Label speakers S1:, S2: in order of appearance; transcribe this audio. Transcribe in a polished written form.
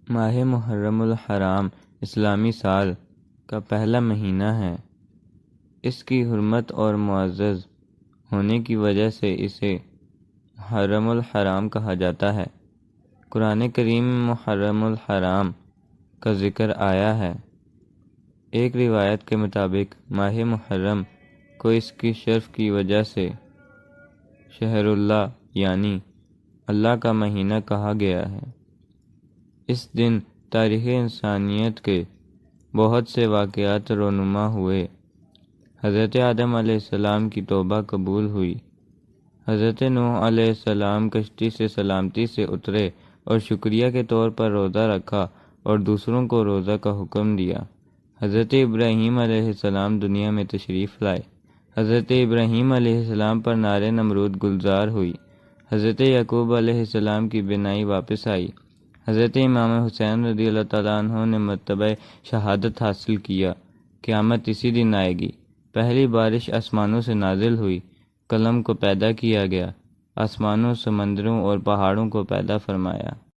S1: ماہ محرم الحرام اسلامی سال کا پہلا مہینہ ہے۔ اس کی حرمت اور معزز ہونے کی وجہ سے اسے محرم الحرام کہا جاتا ہے۔ قرآن کریم میں محرم الحرام کا ذکر آیا ہے۔ ایک روایت کے مطابق ماہ محرم کو اس کی شرف کی وجہ سے شہر اللہ یعنی اللہ کا مہینہ کہا گیا ہے۔ اس دن تاریخ انسانیت کے بہت سے واقعات رونما ہوئے۔ حضرت آدم علیہ السلام کی توبہ قبول ہوئی۔ حضرت نوح علیہ السلام کشتی سے سلامتی سے اترے اور شکریہ کے طور پر روزہ رکھا اور دوسروں کو روزہ کا حکم دیا۔ حضرت ابراہیم علیہ السلام دنیا میں تشریف لائے۔ حضرت ابراہیم علیہ السلام پر نار نمرود گلزار ہوئی۔ حضرت یعقوب علیہ السلام کی بینائی واپس آئی۔ حضرت امام حسین رضی اللہ تعالیٰ عنہ نے مرتبہ شہادت حاصل کیا۔ قیامت اسی دن آئے گی۔ پہلی بارش آسمانوں سے نازل ہوئی۔ قلم کو پیدا کیا گیا۔ آسمانوں، سمندروں اور پہاڑوں کو پیدا فرمایا۔